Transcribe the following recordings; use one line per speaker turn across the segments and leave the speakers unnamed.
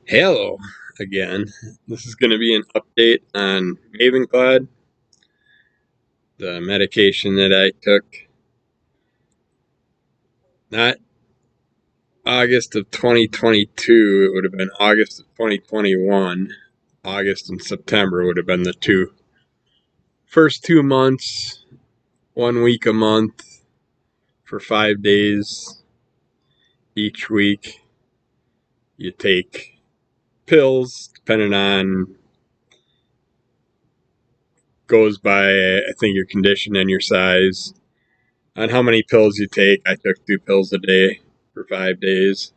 Hello again. This is going to be an update on Mavenclad, the medication that I took. Not August of 2022, it would have been August of 2021. August and September would have been the first 2 months, 1 week a month for 5 days each week. You take pills, depending on, goes by, I think, your condition and your size. On how many pills you take, I took 2 pills a day for 5 days.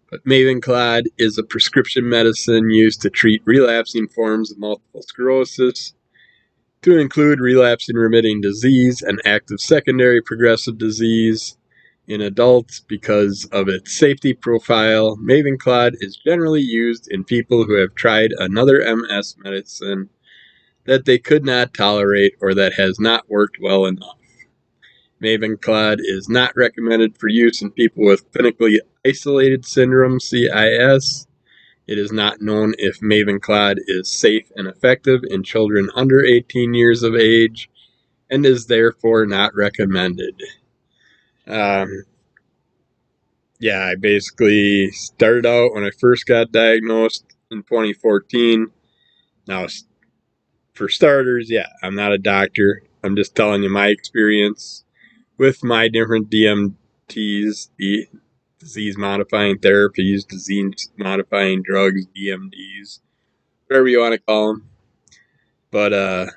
But Mavenclad is a prescription medicine used to treat relapsing forms of multiple sclerosis, to include relapsing remitting disease and active secondary progressive disease. In adults, because of its safety profile, Mavenclad is generally used in people who have tried another MS medicine that they could not tolerate or that has not worked well enough. Mavenclad is not recommended for use in people with clinically isolated syndrome, CIS. It is not known if Mavenclad is safe and effective in children under 18 years of age, and is therefore not recommended. I basically started out when I first got diagnosed in 2014. Now, for starters, I'm not a doctor. I'm just telling you my experience with my different DMTs, the disease-modifying therapies, disease-modifying drugs, DMDs, whatever you want to call them. But,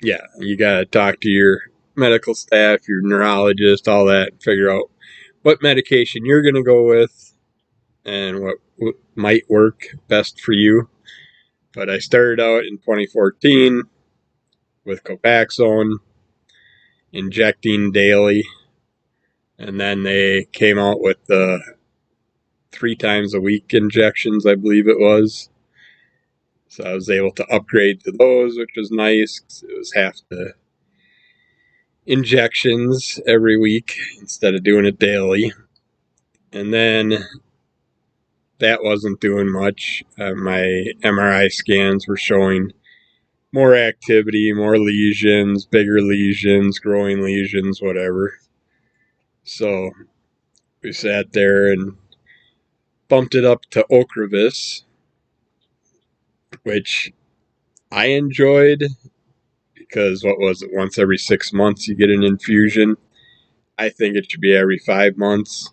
you got to talk to your medical staff, your neurologist, all that, and figure out what medication you're going to go with and what might work best for you. But I started out in 2014 with Copaxone, injecting daily. And then they came out with the 3 times a week injections, I believe it was. So I was able to upgrade to those, which was nice, 'cause it was half the injections every week instead of doing it daily. And then that wasn't doing much. My MRI scans were showing more activity, more lesions, bigger lesions, growing lesions, whatever. So we sat there and bumped it up to Ocrevus, which I enjoyed because, what was it, once every 6 months you get an infusion. I think it should be every 5 months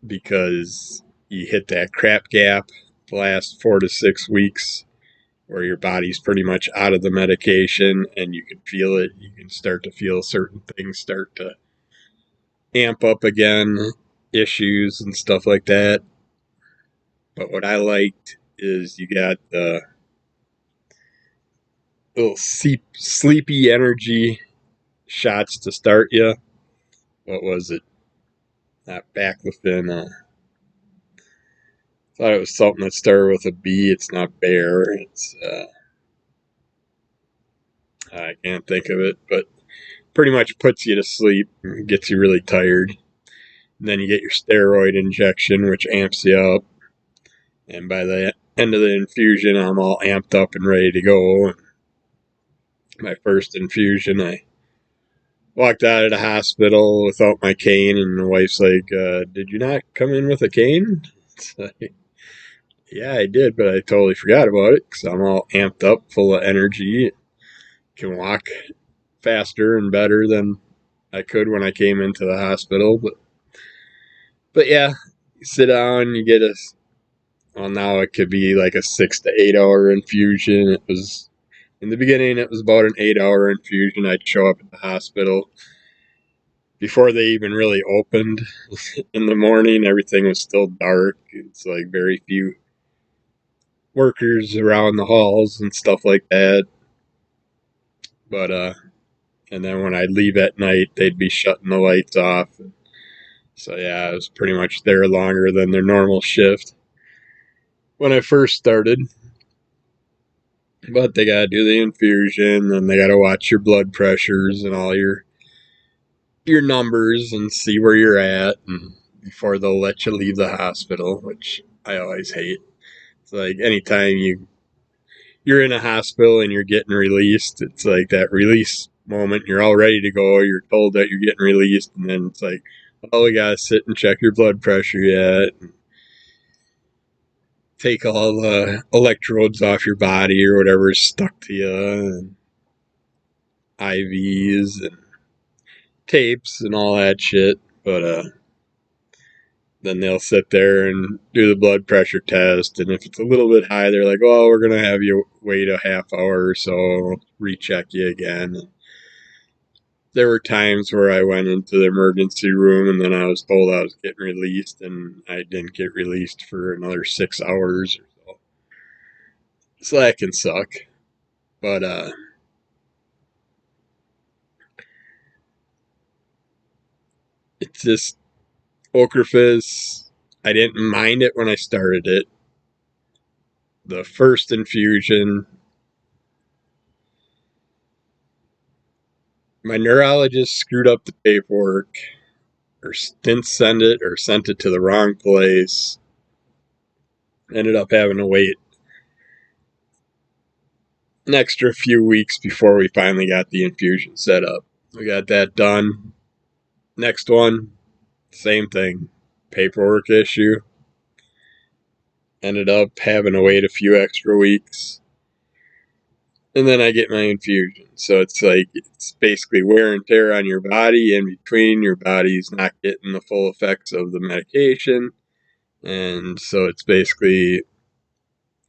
because you hit that crap gap the last 4 to 6 weeks where your body's pretty much out of the medication and you can feel it. You can start to feel certain things start to amp up again, issues and stuff like that. But what I liked is you got the little sleepy energy shots to start you. What was it? Not baclofen. Thought it was something that started with a B. It's not bear. It's I can't think of it, but pretty much puts you to sleep, gets you really tired. And then you get your steroid injection, which amps you up. And by the end of the infusion, I'm all amped up and ready to go. My first infusion, I walked out of the hospital without my cane, and the wife's like, "Did you not come in with a cane?" It's like, yeah, I did, but I totally forgot about it because I'm all amped up, full of energy. Can walk faster and better than I could when I came into the hospital. But yeah, you sit down, you get well, now it could be like a 6 to 8 hour infusion. It was, in the beginning, it was about an 8 hour infusion. I'd show up at the hospital before they even really opened in the morning. Everything was still dark. It's like very few workers around the halls and stuff like that. But and then when I'd leave at night, they'd be shutting the lights off. So yeah, I was pretty much there longer than their normal shift when I first started. But they gotta do the infusion, and they gotta watch your blood pressures and all your numbers and see where you're at. And before they'll let you leave the hospital, which I always hate. It's like anytime you're in a hospital and you're getting released, it's like that release moment. You're all ready to go. You're told that you're getting released, and then it's like, oh, we gotta sit and check your blood pressure yet. Take all the electrodes off your body or whatever's stuck to you, and IVs and tapes and all that shit. But then they'll sit there and do the blood pressure test, and if it's a little bit high, they're like, "Oh, we're gonna have you wait a half hour or so, recheck you again." There were times where I went into the emergency room and then I was told I was getting released, and I didn't get released for another 6 hours or so. So that can suck. But it's just Ocrevus. I didn't mind it when I started it. The first infusion, my neurologist screwed up the paperwork, or didn't send it, or sent it to the wrong place. Ended up having to wait an extra few weeks before we finally got the infusion set up. We got that done. Next one, same thing. Paperwork issue. Ended up having to wait a few extra weeks. And then I get my infusion. So it's like, it's basically wear and tear on your body. In between, your body's not getting the full effects of the medication. And so it's basically,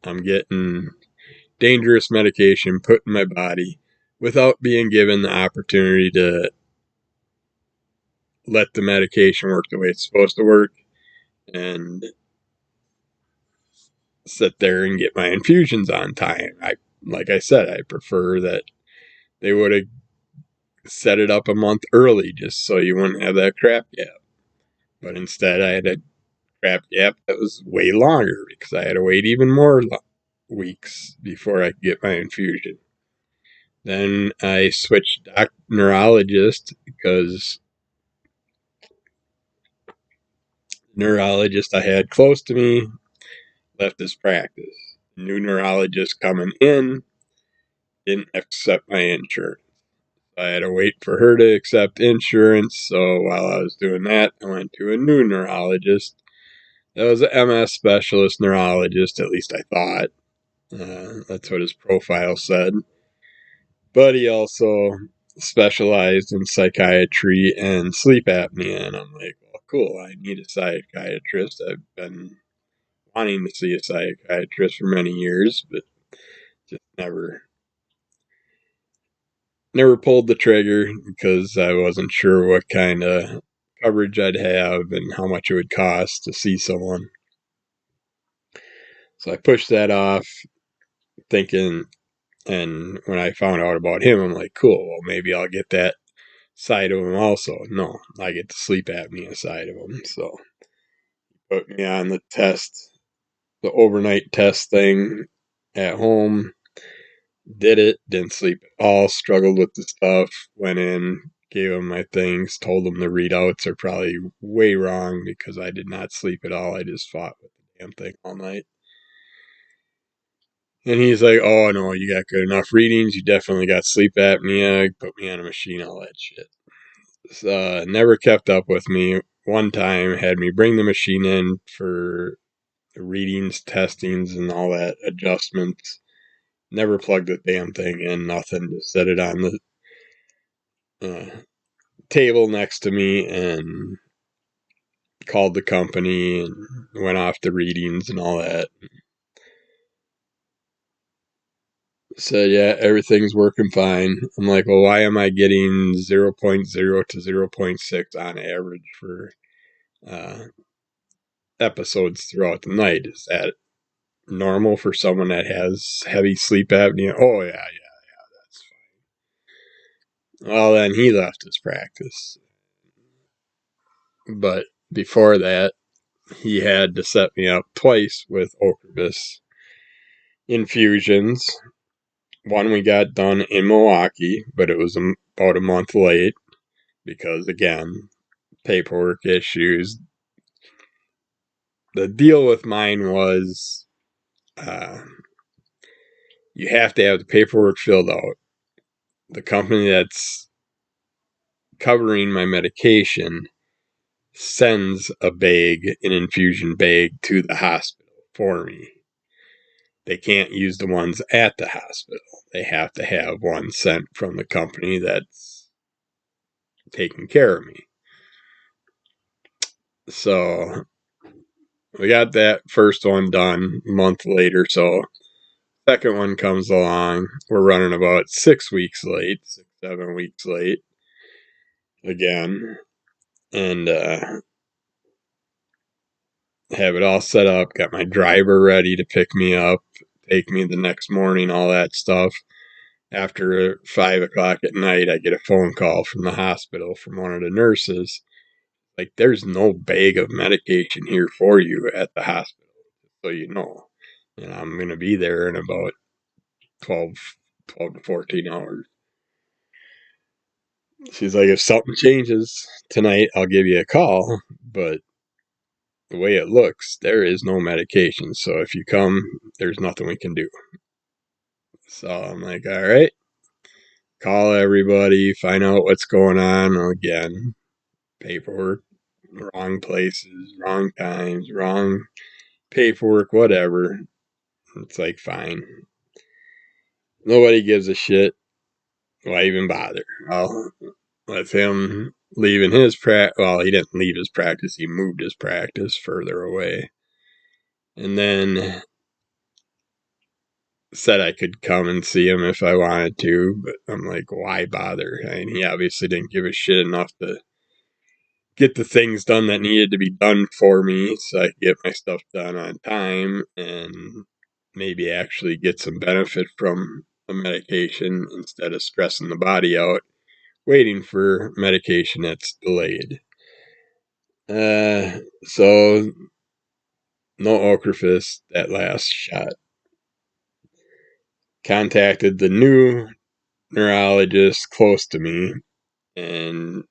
I'm getting dangerous medication put in my body without being given the opportunity to let the medication work the way it's supposed to work and sit there and get my infusions on time. Like I said, I prefer that they would have set it up a month early just so you wouldn't have that crap gap. But instead, I had a crap gap that was way longer because I had to wait even more weeks before I could get my infusion. Then I switched neurologist because neurologist I had close to me left his practice. New neurologist coming in didn't accept my insurance. I had to wait for her to accept insurance, so while I was doing that, I went to a new neurologist. That was an MS specialist neurologist, at least I thought. That's what his profile said. But he also specialized in psychiatry and sleep apnea, and I'm like, well, cool, I need a psychiatrist. I've been wanting to see a psychiatrist for many years, but just never pulled the trigger because I wasn't sure what kind of coverage I'd have and how much it would cost to see someone. So I pushed that off, thinking, and when I found out about him, I'm like, cool, well, maybe I'll get that side of him also. No, I get the sleep apnea side of him. So he put me on the test, the overnight test thing at home. Did it, didn't sleep at all, struggled with the stuff, went in, gave him my things, told him the readouts are probably way wrong because I did not sleep at all. I just fought with the damn thing all night. And he's like, oh no, you got good enough readings, you definitely got sleep apnea, put me on a machine, all that shit. Never kept up with me. One time had me bring the machine in for readings, testings, and all that adjustments. Never plugged the damn thing in, nothing. Just set it on the table next to me and called the company and went off the readings and all that. Said, yeah, everything's working fine. I'm like, well, why am I getting 0.0 to 0.6 on average for episodes throughout the night? Is that normal for someone that has heavy sleep apnea? Oh, yeah, that's fine. Well, then he left his practice. But before that, he had to set me up twice with Ocrevus infusions. One we got done in Milwaukee, but it was about a month late because, again, paperwork issues. the deal with mine was you have to have the paperwork filled out. The company that's covering my medication sends a bag, an infusion bag, to the hospital for me. They can't use the ones at the hospital. They have to have one sent from the company that's taking care of me. So we got that first one done a month later. So second one comes along. We're running about 6 weeks late, 7 weeks late again. And have it all set up. Got my driver ready to pick me up, take me the next morning, all that stuff. After 5 o'clock at night, I get a phone call from the hospital from one of the nurses. Like, there's no bag of medication here for you at the hospital, so you know. And I'm going to be there in about 12 to 14 hours. She's like, if something changes tonight, I'll give you a call. But the way it looks, there is no medication. So if you come, there's nothing we can do. So I'm like, all right. Call everybody, find out what's going on. Again, paperwork, wrong places, wrong times, wrong paperwork, whatever. It's like, fine. Nobody gives a shit. Why even bother? Well, with him leaving his practice, well, he didn't leave his practice, he moved his practice further away. And then said I could come and see him if I wanted to, but I'm like, why bother? I mean, he obviously didn't give a shit enough to get the things done that needed to be done for me so I could get my stuff done on time and maybe actually get some benefit from a medication instead of stressing the body out waiting for medication that's delayed. So no Ocrevus that last shot. Contacted the new neurologist close to me, and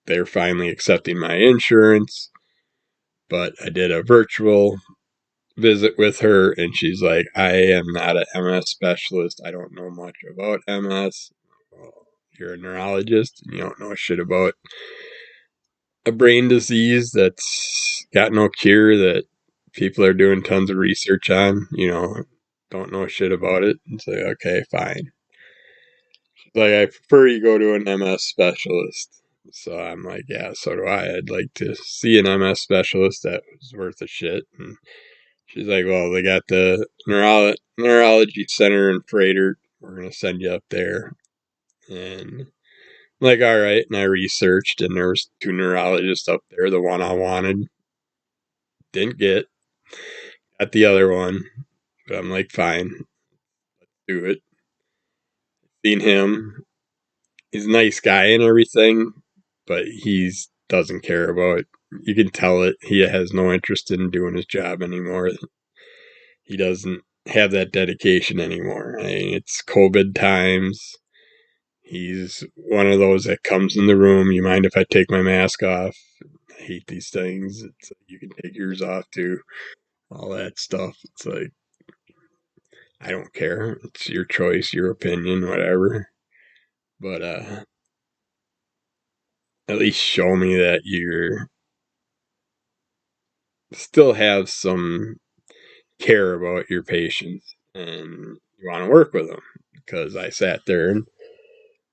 they're finally accepting my insurance. But I did a virtual visit with her, and she's like, I am not an MS specialist. I don't know much about MS. Well, you're a neurologist, and you don't know shit about a brain disease that's got no cure, that people are doing tons of research on, don't know shit about it. It's like, okay, fine. Like, I prefer you go to an MS specialist. So I'm like, yeah, so do I. I'd like to see an MS specialist that was worth a shit. And she's like, well, they got the neurology center in Freighter. We're going to send you up there. And I'm like, all right. And I researched, and there was 2 neurologists up there. The one I wanted, didn't get. Got the other one. But I'm like, fine, let's do it. Seen him. He's a nice guy and everything, but he's doesn't care about it. You can tell it. He has no interest in doing his job anymore. He doesn't have that dedication anymore. I mean, it's COVID times. He's one of those that comes in the room. You mind if I take my mask off? I hate these things. It's like, you can take yours off too. All that stuff. It's like, I don't care. It's your choice, your opinion, whatever. But at least show me that you're still have some care about your patients and you want to work with them. Because I sat there and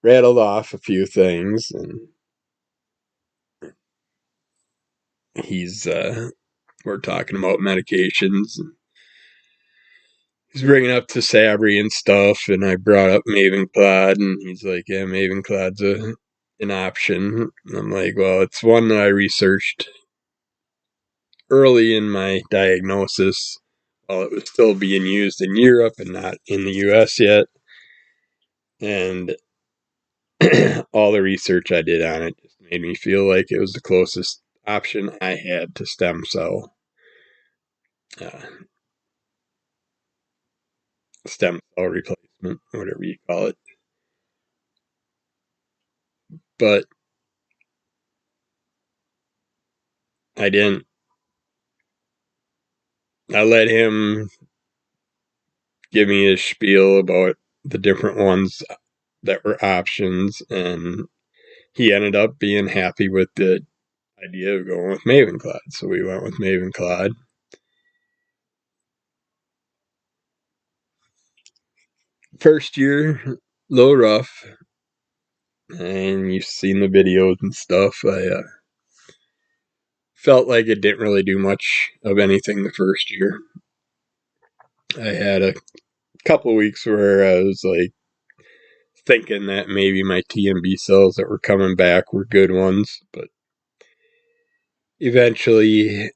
rattled off a few things, and he's we're talking about medications, and he's bringing up Tisabri and stuff, and I brought up Mavenclad, and he's like, yeah, Mavenclad's an option. And I'm like, well, it's one that I researched early in my diagnosis while it was still being used in Europe and not in the US yet. And all the research I did on it just made me feel like it was the closest option I had to stem uh, cell replacement, whatever you call it. But I didn't I let him give me his spiel about the different ones that were options, and he ended up being happy with the idea of going with Mavenclad. So we went with Mavenclad. First year, a little rough, and you've seen the videos and stuff. I felt like it didn't really do much of anything the first year. I had a couple of weeks where I was like thinking that maybe my T and B cells that were coming back were good ones, but eventually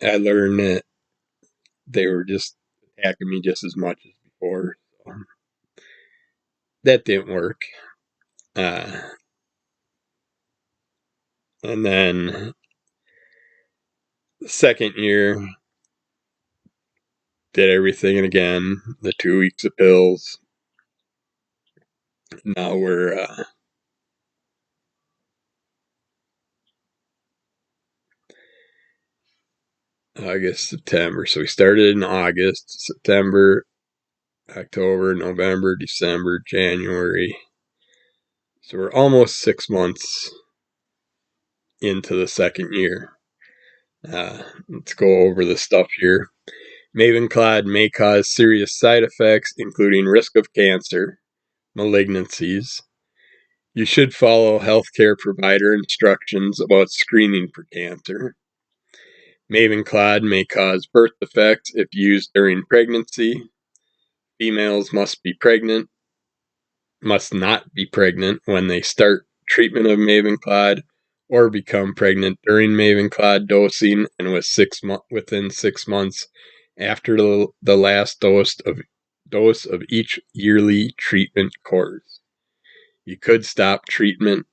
I learned that they were just attacking me just as much as before. So that didn't work. Uh, and then the second year, did everything again. The 2 weeks of pills. Now we're August, September. So we started in August, September, October, November, December, January. So we're almost 6 months into the second year. Let's go over the stuff here. Mavenclad may cause serious side effects, including risk of cancer, malignancies. You should follow healthcare provider instructions about screening for cancer. Mavenclad may cause birth defects if used during pregnancy. Females must not be pregnant when they start treatment of Mavenclad or become pregnant during Mavenclad dosing and within 6 months after the last dose of each yearly treatment course. You could stop treatment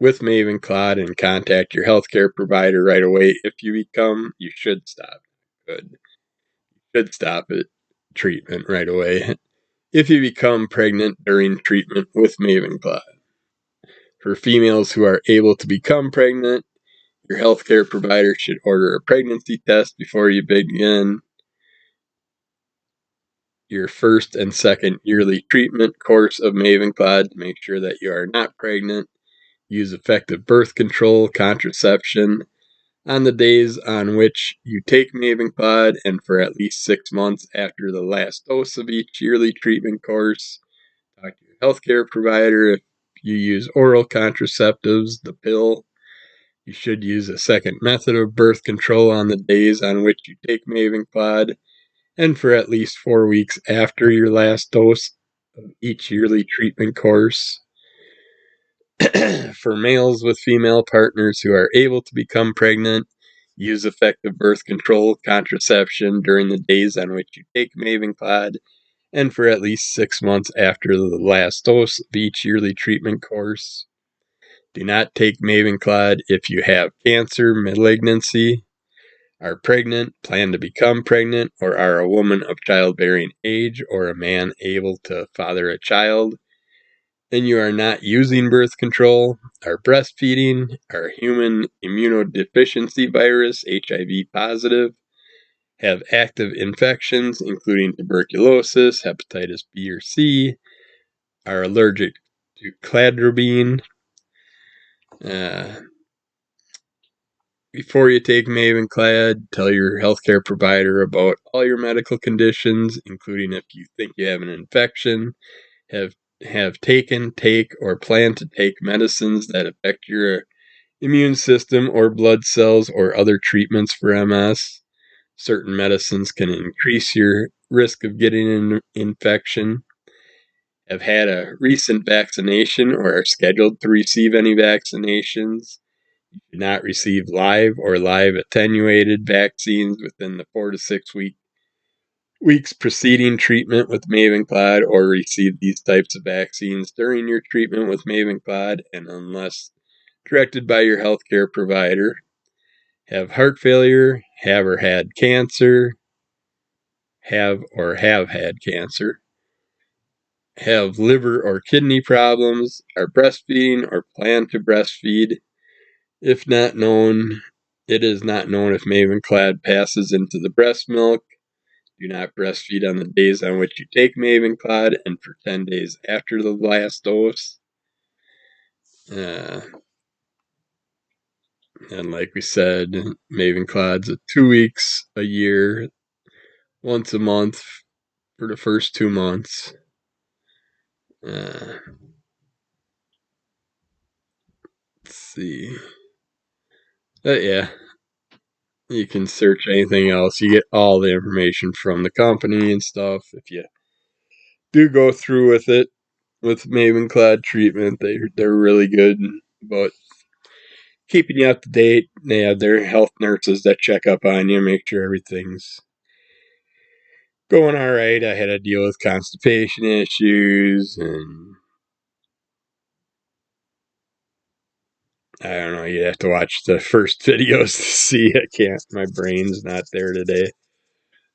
with Mavenclad and contact your healthcare provider right away if you should stop. Good. You should stop it treatment right away if you become pregnant during treatment with Mavenclad. For females who are able to become pregnant, your healthcare provider should order a pregnancy test before you begin your first and second yearly treatment course of Mavenclad to make sure that you are not pregnant. Use effective birth control, contraception on the days on which you take Mavenclad and for at least 6 months after the last dose of each yearly treatment course. Talk to your healthcare provider if you use oral contraceptives, the pill. You should use a second method of birth control on the days on which you take Mavenclad and for at least 4 weeks after your last dose of each yearly treatment course. For males with female partners who are able to become pregnant, use effective birth control contraception during the days on which you take Mavenclad and for at least 6 months after the last dose of each yearly treatment course. Do not take Mavenclad if you have cancer, malignancy, are pregnant, plan to become pregnant, or are a woman of childbearing age or a man able to father a child, and you are not using birth control, are breastfeeding, are human immunodeficiency virus, HIV positive, have active infections including tuberculosis, hepatitis B or C, are allergic to cladribine. Before you take Mavenclad, tell your healthcare provider about all your medical conditions, including if you think you have an infection, have taken, take, or plan to take medicines that affect your immune system or blood cells or other treatments for MS. Certain medicines can increase your risk of getting an infection. Have had a recent vaccination or are scheduled to receive any vaccinations. You should not receive live or live attenuated vaccines within the 4 to 6 weeks preceding treatment with Mavenclad or receive these types of vaccines during your treatment with Mavenclad and unless directed by your healthcare provider. Have heart failure, have or had cancer, have or have had cancer, have liver or kidney problems, are breastfeeding or plan to breastfeed. If not known, It is not known if Mavenclad passes into the breast milk. Do not breastfeed on the days on which you take Mavenclad and for 10 days after the last dose. And like we said, Mavenclad's 2 weeks a year, once a month for the first 2 months. Let's see. But yeah, you can search anything else. You get all the information from the company and stuff. If you do go through with it, with Mavenclad treatment, they're really good about keeping you up to date. They have their health nurses that check up on you, make sure everything's going all right. I had to deal with constipation issues, and I don't know. You have to watch the first videos to see. I can't. My brain's not there today.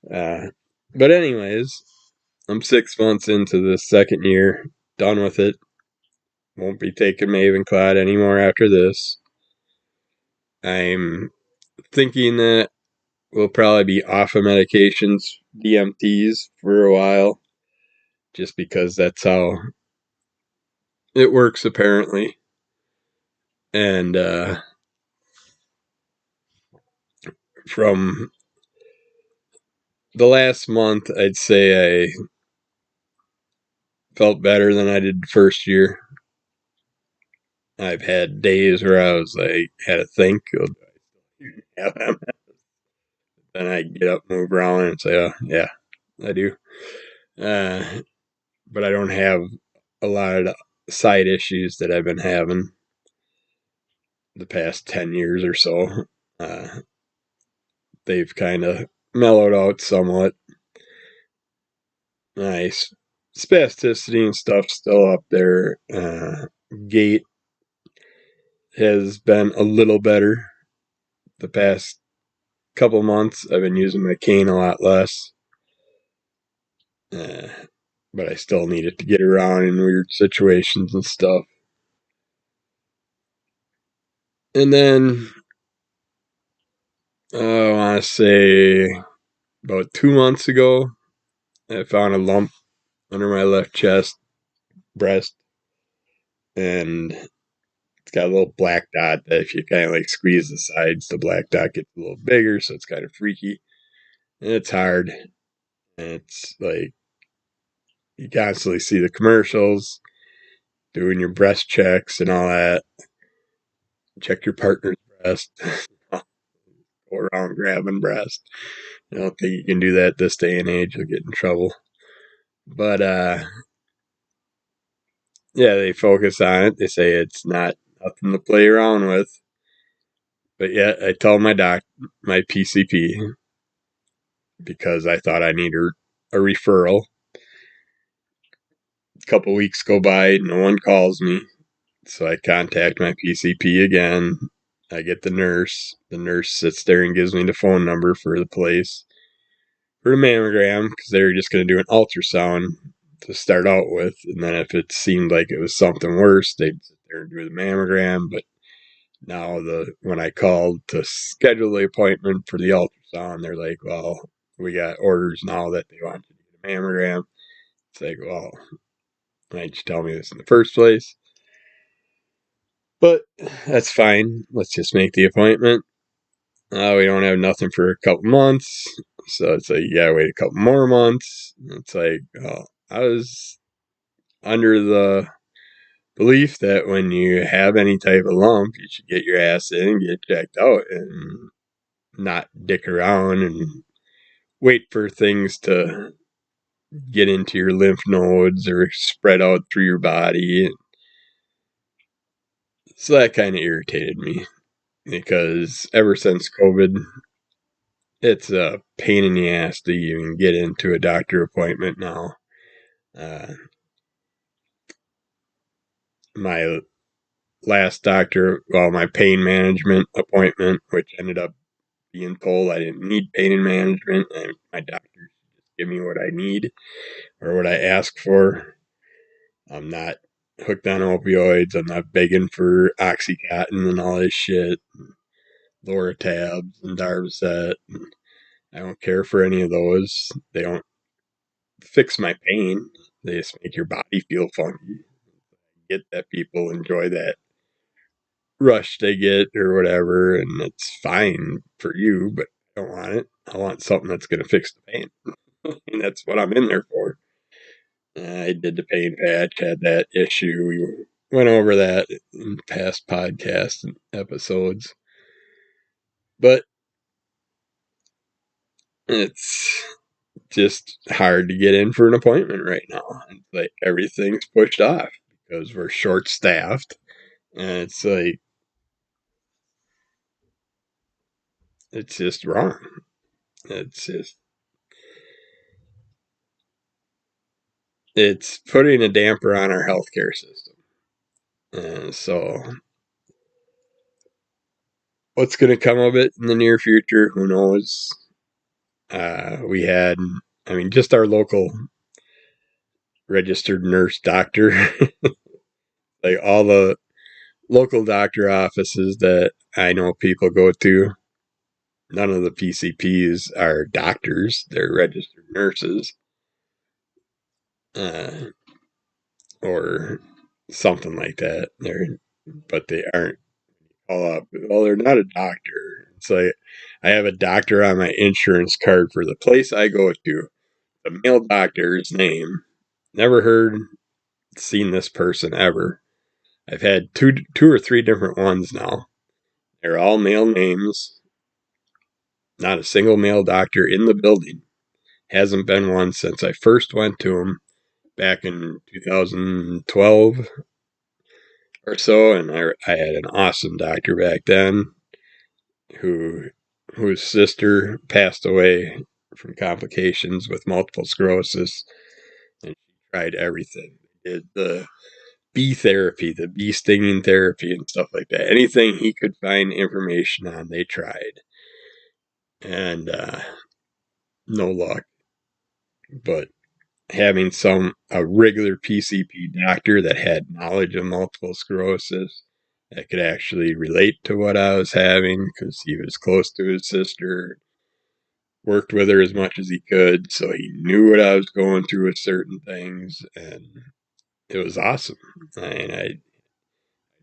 But anyways, I'm 6 months into the second year, done with it. Won't be taking Mavenclad anymore after this. I'm thinking that we'll probably be off of medications, DMTs, for a while, just because that's how it works apparently. And from the last month, I'd say I felt better than I did the first year. I've had days where I was like, had to think, then I get up, move around, and say, oh, yeah, I do. But I don't have a lot of side issues that I've been having the past 10 years or so. They've kind of mellowed out somewhat. Nice. Spasticity and stuff still up there. Gait has been a little better the past couple months. I've been using my cane a lot less. But I still need it to get around in weird situations and stuff. And then, I want to say about 2 months ago, I found a lump under my left breast, and it's got a little black dot that if you kind of like squeeze the sides, the black dot gets a little bigger, so it's kind of freaky. And it's hard. And it's like, you constantly see the commercials, doing your breast checks and all that. Check your partner's breast. Go around grabbing breast. I don't think you can do that this day and age. You'll get in trouble. But yeah, they focus on it. They say it's not nothing to play around with. But yeah, I told my PCP, because I thought I needed a referral. A couple weeks go by, no one calls me. So I contact my PCP again. I get the nurse. The nurse sits there and gives me the phone number for the place for the mammogram, because they were just going to do an ultrasound to start out with. And then if it seemed like it was something worse, they'd sit there and do the mammogram. But now when I called to schedule the appointment for the ultrasound, they're like, well, we got orders now that they want you to get a mammogram. It's like, well, why didn't you tell me this in the first place? But that's fine. Let's just make the appointment. We don't have nothing for a couple months. So it's like, you gotta wait a couple more months. It's like, I was under the belief that when you have any type of lump, you should get your ass in and get checked out and not dick around and wait for things to get into your lymph nodes or spread out through your body. So that kind of irritated me, because ever since COVID, it's a pain in the ass to even get into a doctor appointment now. My last my pain management appointment, which ended up being told I didn't need pain management, and my doctor just give me what I need or what I ask for. I'm not hooked on opioids. I'm not begging for Oxycontin and all this shit. Loratabs and Darvocet. I don't care for any of those. They don't fix my pain. They just make your body feel funky. Get that people enjoy that rush they get or whatever, and it's fine for you, but I don't want it. I want something that's going to fix the pain. And that's what I'm in there for. I did the pain patch, had that issue. We went over that in past podcast episodes. But it's just hard to get in for an appointment right now. It's like everything's pushed off because we're short staffed. And it's like, it's just wrong. It's putting a damper on our healthcare system. And so, what's going to come of it in the near future? Who knows? We had, just our local registered nurse doctor, like all the local doctor offices that I know people go to. None of the PCPs are doctors; they're registered nurses, or something like that. But they aren't all up. Well, they're not a doctor. It's like I have a doctor on my insurance card for the place I go to. The male doctor's name. Never seen this person ever. I've had two or three different ones now. They're all male names. Not a single male doctor in the building. Hasn't been one since I first went to him back in 2012 or so, and I had an awesome doctor back then whose sister passed away from complications with multiple sclerosis, and she tried everything. Did the bee therapy, the bee stinging therapy, and stuff like that. Anything he could find information on, they tried, and no luck. But having a regular PCP doctor that had knowledge of multiple sclerosis that could actually relate to what I was having because he was close to his sister, worked with her as much as he could, so he knew what I was going through with certain things, and it was awesome. I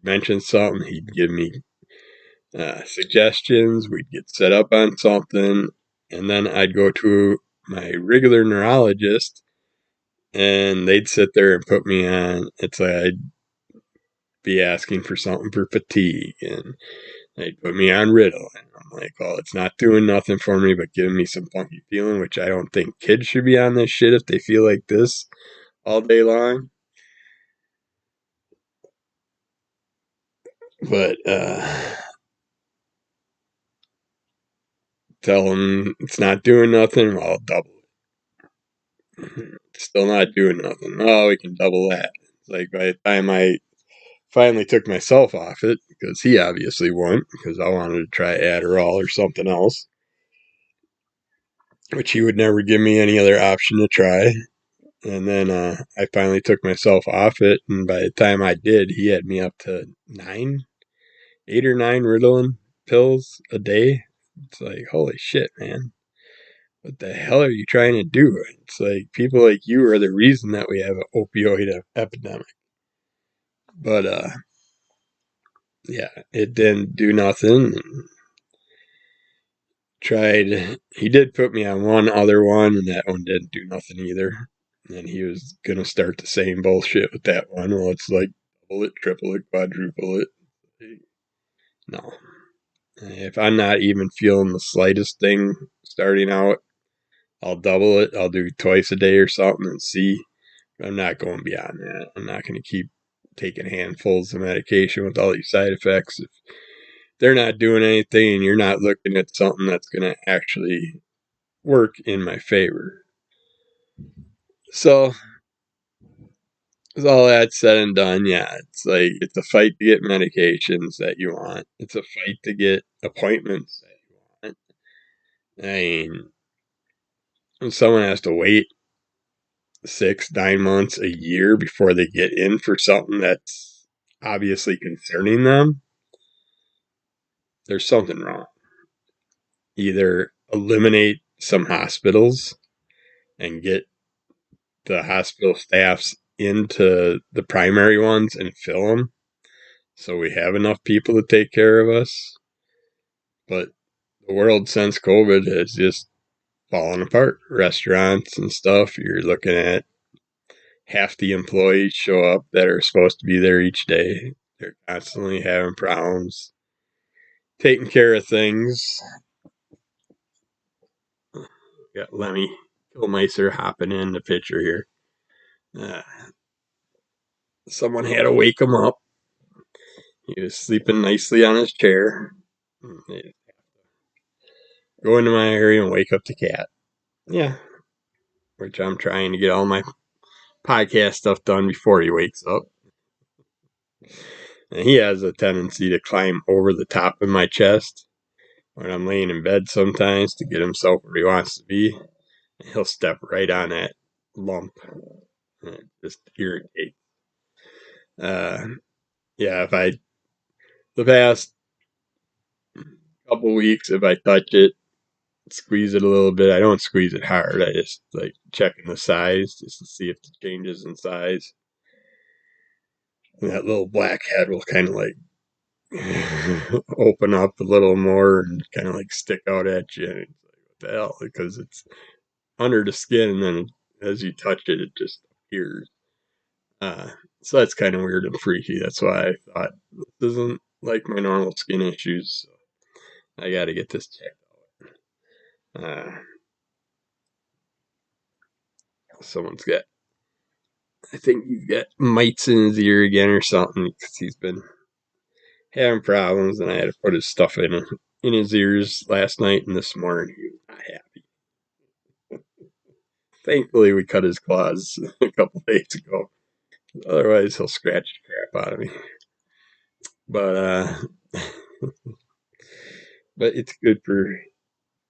mentioned something, he'd give me suggestions, we'd get set up on something, and then I'd go to my regular neurologist and they'd sit there and put me on. It's like I'd be asking for something for fatigue, and they'd put me on Ritalin. And I'm like, well, it's not doing nothing for me but giving me some funky feeling, which I don't think kids should be on this shit if they feel like this all day long. But tell them it's not doing nothing, well, I'll double it. Still not doing nothing. Oh, we can double that. It's like by the time I finally took myself off it, because he obviously won't, because I wanted to try Adderall or something else, which he would never give me any other option to try. And then I finally took myself off it, and by the time I did, he had me up to 8 or 9 Ritalin pills a day. It's like, holy shit, man. What the hell are you trying to do? It's like people like you are the reason that we have an opioid epidemic. But yeah, it didn't do nothing. He did put me on one other one, and that one didn't do nothing either. And he was gonna start the same bullshit with that one. Well, it's like double it, triple it, quadruple it. No. If I'm not even feeling the slightest thing starting out, I'll double it. I'll do twice a day or something and see. I'm not going beyond that. I'm not going to keep taking handfuls of medication with all these side effects. If they're not doing anything and you're not looking at something that's going to actually work in my favor. So, with all that said and done, yeah, it's like it's a fight to get medications that you want. It's a fight to get appointments that you want. I mean, when someone has to wait 6, 9 months, a year before they get in for something that's obviously concerning them, there's something wrong. Either eliminate some hospitals and get the hospital staffs into the primary ones and fill them so we have enough people to take care of us. But the world since COVID has just fallen apart. Restaurants and stuff, you're looking at half the employees show up that are supposed to be there each day. They're constantly having problems taking care of things. Got Lemmy Kilmiser hopping in the picture here. Someone had to wake him up. He was sleeping nicely on his chair. Go into my area and wake up the cat. Yeah. Which I'm trying to get all my podcast stuff done before he wakes up. And he has a tendency to climb over the top of my chest when I'm laying in bed sometimes to get himself where he wants to be. And he'll step right on that lump. And it just irritates. Yeah, the past couple weeks, if I touch it, squeeze it a little bit. I don't squeeze it hard. I just like checking the size just to see if it changes in size. And that little black head will kind of like open up a little more and kind of like stick out at you. And it's like, what the hell? Because it's under the skin, and then as you touch it, it just appears. So that's kind of weird and freaky. That's why I thought this isn't like my normal skin issues. So I got to get this checked out. Someone's got, I think he's got mites in his ear again or something because he's been having problems, and I had to put his stuff in his ears last night and this morning. He was not happy. Thankfully, we cut his claws a couple days ago. Otherwise, he'll scratch the crap out of me. But but it's good for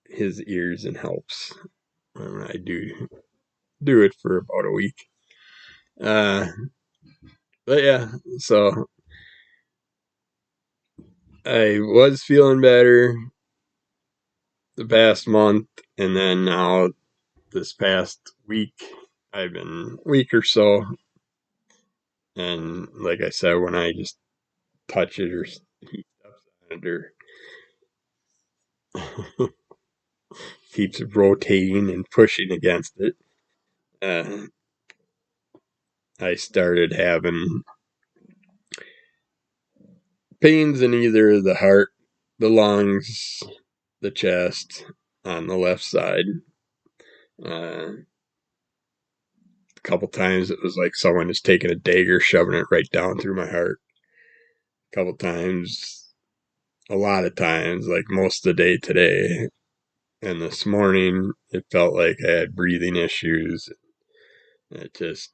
his ears and helps. I do it for about a week. But yeah, so I was feeling better the past month, and then now this past week I've been weak or so. And like I said, when I just touch it or he steps on it or keeps rotating and pushing against it, I started having pains in either the heart, the lungs, the chest on the left side. A couple times it was like someone just taking a dagger, shoving it right down through my heart. A couple times, a lot of times, like most of the day today. And this morning, it felt like I had breathing issues. It just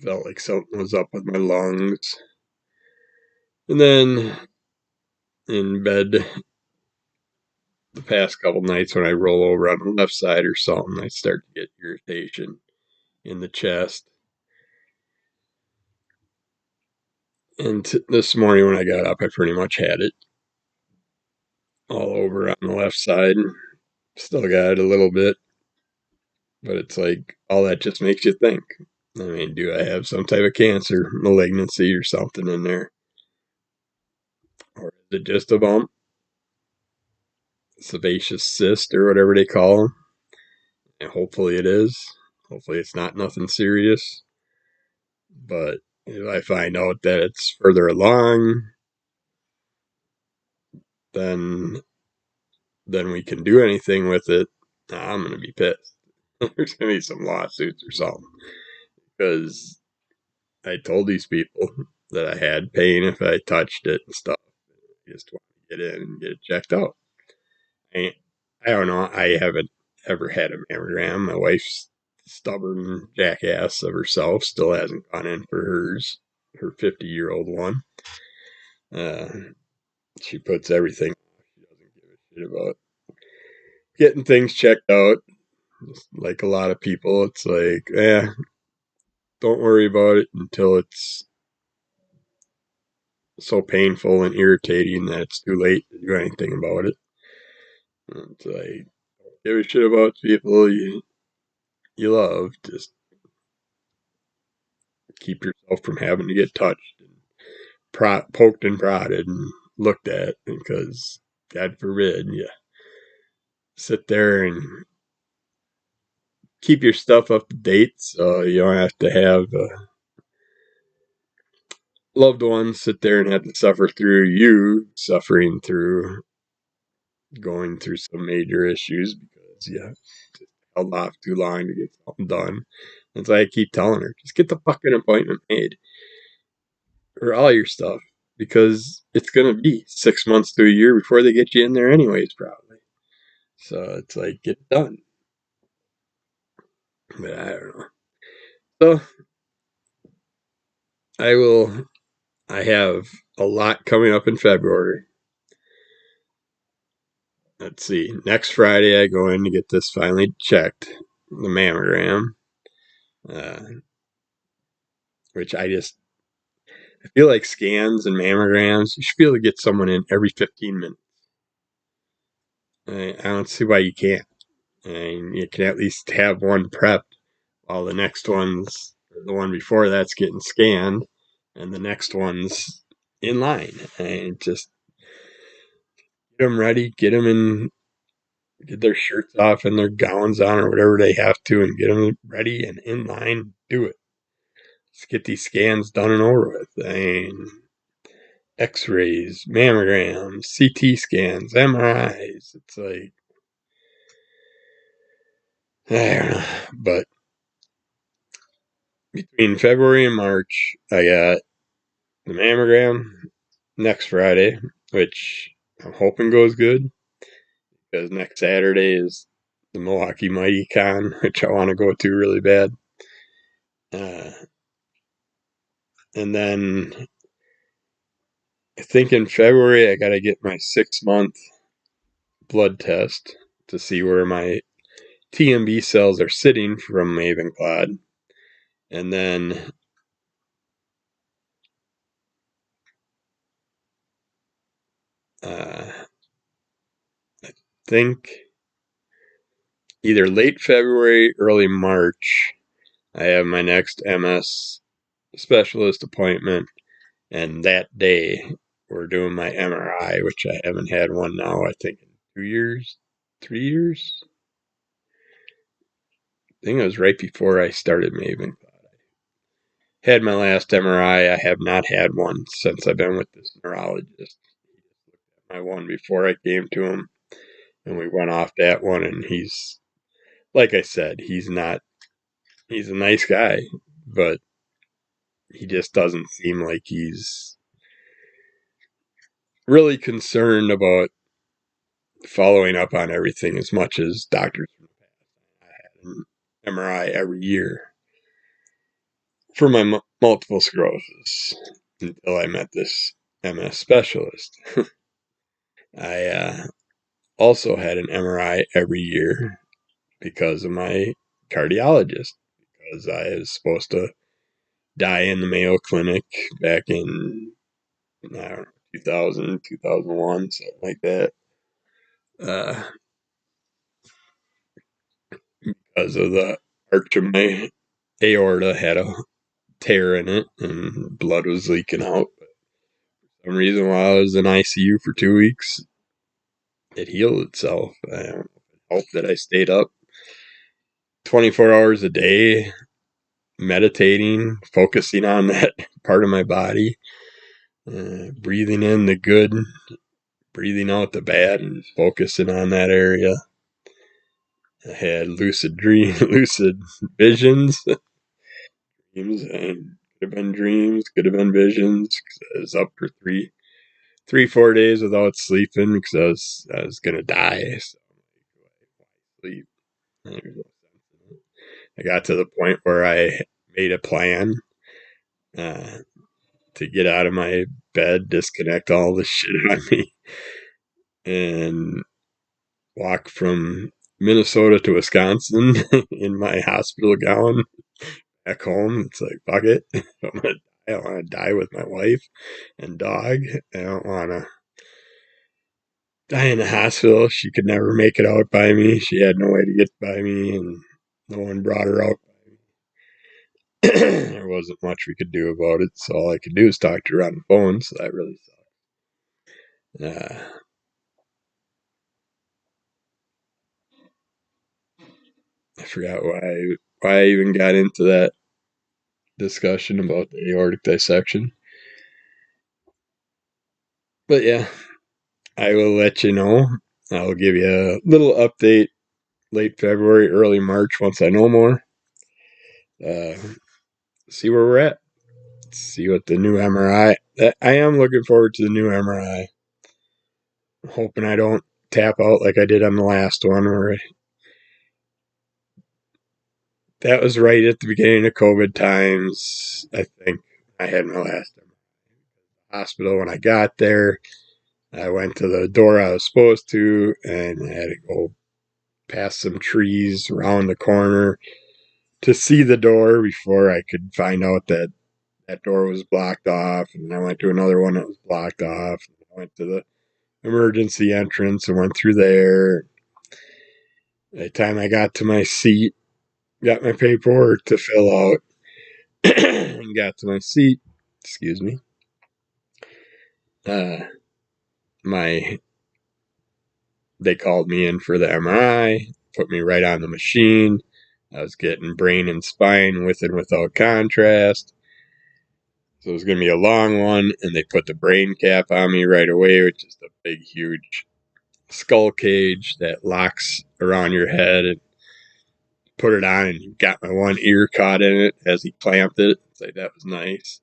felt like something was up with my lungs. And then in bed the past couple nights when I roll over on the left side or something, I start to get irritation in the chest. And this morning when I got up, I pretty much had it all over on the left side. Still got it a little bit, but it's like all that just makes you think. I mean, do I have some type of cancer, malignancy, or something in there? Or is it just a bump? Sebaceous cyst, or whatever they call them. And hopefully it is. Hopefully it's not nothing serious. But if I find out that it's further along, then we can do anything with it. I'm gonna be pissed. There's gonna be some lawsuits or something because I told these people that I had pain if I touched it and stuff. I just want to get in and get it checked out. I don't know. I haven't ever had a mammogram. My wife's stubborn jackass of herself still hasn't gone in for hers, her 50-year-old one. She puts everything. She doesn't give a shit about getting things checked out. Just like a lot of people, it's like, don't worry about it until it's so painful and irritating that it's too late to do anything about it. It's like, give a shit about people you love. Just keep yourself from having to get touched and poked and prodded and looked at, because God forbid you sit there and keep your stuff up to date so you don't have to have loved ones sit there and have to suffer through you suffering through going through some major issues because you held off too long to get something done. And so I keep telling her, just get the fucking appointment made for all your stuff, because it's going to be 6 months to a year before they get you in there anyways, probably. So it's like, get it done. But I don't know. So I have a lot coming up in February. Let's see. Next Friday, I go in to get this finally checked, the mammogram, which I feel like scans and mammograms, you should be able to get someone in every 15 minutes. I don't see why you can't. And you can at least have one prepped while the next one's, the one before that's getting scanned, and the next one's in line. And just get them ready, get them in, get their shirts off and their gowns on or whatever they have to, and get them ready and in line. Do it. Let's get these scans done and over with. And X-rays, mammograms, CT scans, MRIs. It's like, I don't know. But between February and March, I got the mammogram next Friday, which I'm hoping goes good, because next Saturday is the Milwaukee Mighty Con, which I want to go to really bad. And then I think in February I got to get my 6-month blood test to see where my TMB cells are sitting from Mavenclad. And then I think either late February, early March, I have my next MS specialist appointment. And that day, we're doing my MRI, which I haven't had one now, I think, in 2 years, 3 years. I think it was right before I started Maven. Had my last MRI. I have not had one since I've been with this neurologist. My one before I came to him, and we went off that one, and he's, like I said, he's a nice guy, but he just doesn't seem like he's really concerned about following up on everything as much as doctors. I had an MRI every year for my multiple sclerosis until I met this MS specialist. I also had an MRI every year because of my cardiologist, because I was supposed to die in the Mayo Clinic back in, I don't know, 2000, 2001, something like that. Because of the arch of my aorta had a tear in it and blood was leaking out. But for some reason, while I was in ICU for 2 weeks, it healed itself. I hope that I stayed up 24 hours a day, meditating, focusing on that part of my body, breathing in the good, breathing out the bad, and focusing on that area. I had lucid visions. Dreams, and could have been dreams, could have been visions. I was up for 4 days without sleeping because I was gonna die. So sleep. I got to the point where I made a plan uh, to get out of my bed, disconnect all the shit on me, and walk from Minnesota to Wisconsin in my hospital gown back home. It's like, fuck it. I'm gonna die I don't want to die with my wife and dog. I don't want to die in the hospital. She could never make it out by me. She had no way to get by me, and no one brought her out. There wasn't much we could do about it, so all I could do is talk to her on the phone, so that really sucked. I forgot why I even got into that discussion about the aortic dissection. But yeah, I will let you know. I'll give you a little update late February, early March once I know more. See where we're at. See what the new MRI. I am looking forward to the new MRI. I'm hoping I don't tap out like I did on the last one, where that was right at the beginning of COVID times. I think I had my last hospital when I got there. I went to the door I was supposed to, and I had to go past some trees around the corner to see the door before I could find out that that door was blocked off. And I went to another one that was blocked off. I went to the emergency entrance and went through there. By the time I got to my seat, got my paperwork to fill out, and got to my seat, excuse me, my they called me in for the MRI, put me right on the machine. I was getting brain and spine with and without contrast. So it was going to be a long one, and they put the brain cap on me right away, which is the big, huge skull cage that locks around your head, and put it on, and got my one ear caught in it as he clamped it. It's like, that was nice.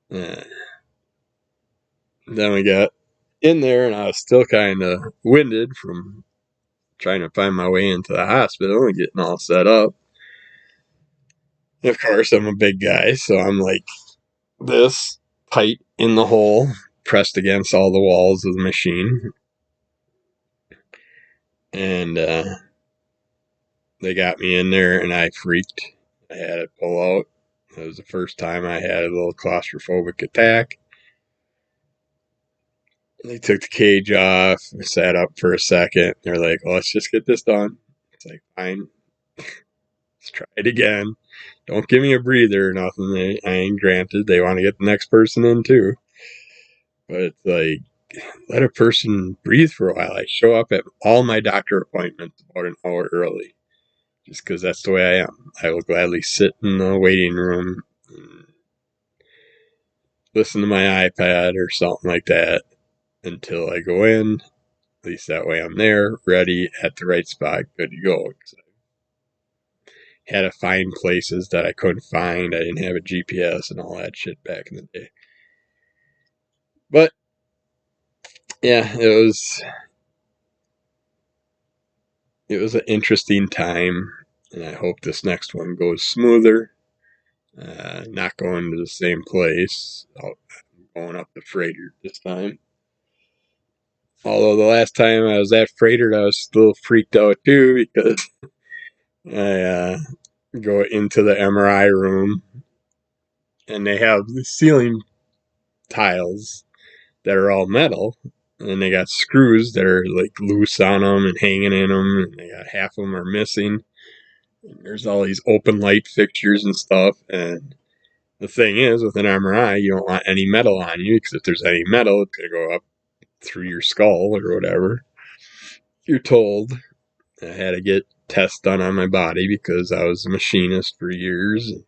Then we got in there, and I was still kind of winded from trying to find my way into the hospital and getting all set up. And of course, I'm a big guy, so I'm like this, tight in the hole, pressed against all the walls of the machine. And they got me in there, and I freaked. I had to pull out. It was the first time I had a little claustrophobic attack. They took the cage off. I sat up for a second. They're like, well, let's just get this done. It's like, fine. Let's try it again. Don't give me a breather or nothing. I ain't granted. They want to get the next person in too. But it's like, let a person breathe for a while. I show up at all my doctor appointments about an hour early, just because that's the way I am. I will gladly sit in the waiting room and listen to my iPad or something like that until I go in. At least that way I'm there, ready, at the right spot, good to go. I had to find places that I couldn't find. I didn't have a GPS and all that shit back in the day. But yeah, it was an interesting time, and I hope this next one goes smoother. Not going to the same place. I'm going up the freighter this time. Although the last time I was at freighter, I was still freaked out too, because I go into the MRI room, and they have the ceiling tiles that are all metal, and they got screws that are like loose on them and hanging in them, and they got half of them are missing. And there's all these open light fixtures and stuff, and the thing is, with an MRI, you don't want any metal on you, because if there's any metal, it's going to go up through your skull or whatever. You're told. I had to get tests done on my body because I was a machinist for years. And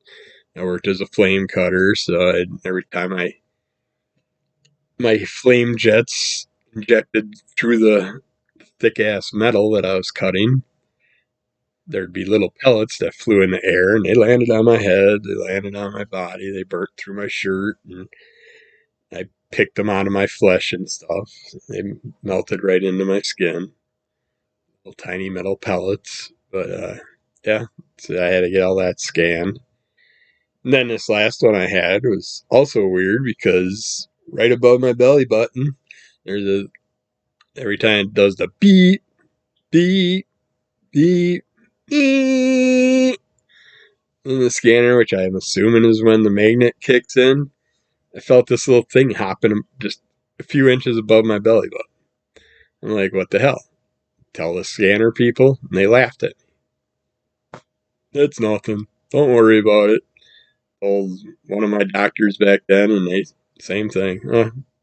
I worked as a flame cutter, so every time my flame jets injected through the thick ass metal that I was cutting, there'd be little pellets that flew in the air, and they landed on my head, they landed on my body, they burnt through my shirt, and I picked them out of my flesh and stuff. They melted right into my skin. Little tiny metal pellets. But yeah, so I had to get all that scanned. And then this last one I had was also weird, because right above my belly button, every time it does the beep, beep, beep, beep, in the scanner, which I'm assuming is when the magnet kicks in, I felt this little thing hopping just a few inches above my belly button. I'm like, what the hell? Tell the scanner people, and they laughed at me. It's nothing. Don't worry about it. Told one of my doctors back then, and they, same thing.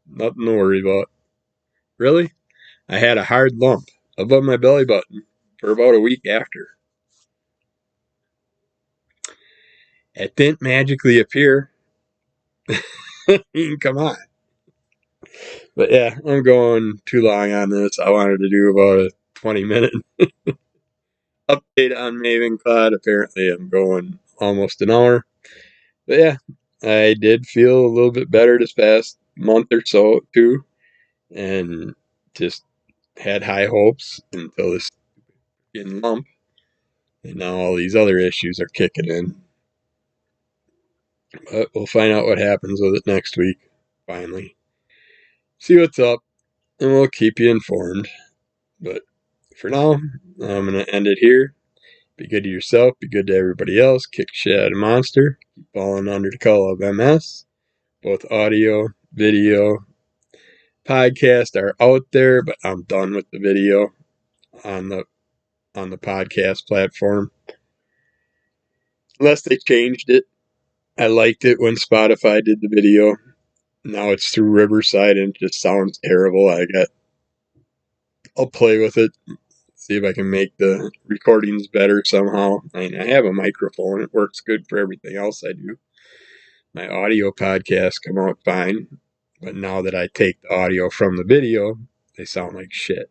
Nothing to worry about. Really? I had a hard lump above my belly button for about a week after. It didn't magically appear. Come on. But yeah, I'm going too long on this. I wanted to do about a 20-minute update on Mavenclad. Apparently, I'm going almost an hour. But yeah, I did feel a little bit better this past month or so, too. And just had high hopes until this getting lump. And now all these other issues are kicking in. But we'll find out what happens with it next week, finally. See what's up, and we'll keep you informed. But for now, I'm going to end it here. Be good to yourself, be good to everybody else, kick shit out of Monster, keep falling under the call of MS. Both audio, video, podcast are out there, but I'm done with the video on the podcast platform. Unless they changed it. I liked it when Spotify did the video. Now it's through Riverside and it just sounds terrible. I'll play with it, see if I can make the recordings better somehow. I mean, I have a microphone. It works good for everything else I do. My audio podcasts come out fine, but now that I take the audio from the video, they sound like shit.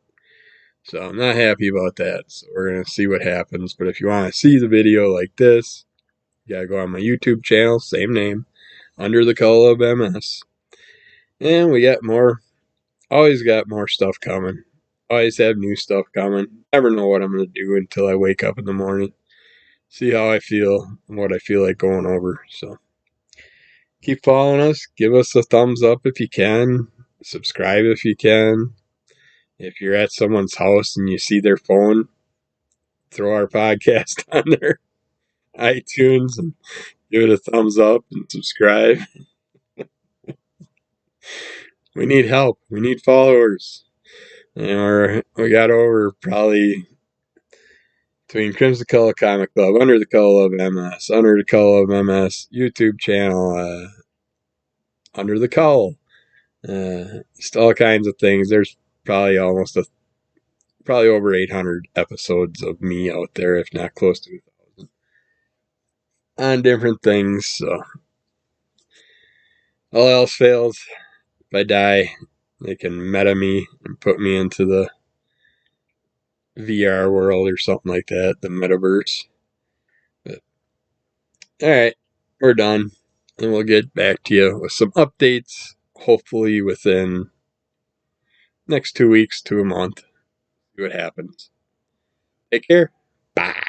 So I'm not happy about that. So we're going to see what happens. But if you want to see the video like this, you got to go on my YouTube channel, same name, Under the Call of MS. And we got more, always got more stuff coming. Always have new stuff coming. Never know what I'm going to do until I wake up in the morning. See how I feel and what I feel like going over. So keep following us. Give us a thumbs up if you can. Subscribe if you can. If you're at someone's house and you see their phone, throw our podcast on their iTunes and give it a thumbs up and subscribe. We need help. We need followers. And we got over probably between Crimson Color Comic Club, Under the Color of MS, Under the Color of MS, YouTube channel, Under the Cowl. Just all kinds of things. There's probably probably over 800 episodes of me out there, if not close to 1,000, on different things. So all else fails, if I die, they can meta me and put me into the VR world or something like that, the metaverse. But alright, we're done. And we'll get back to you with some updates, hopefully within next 2 weeks to a month. See what happens. Take care. Bye.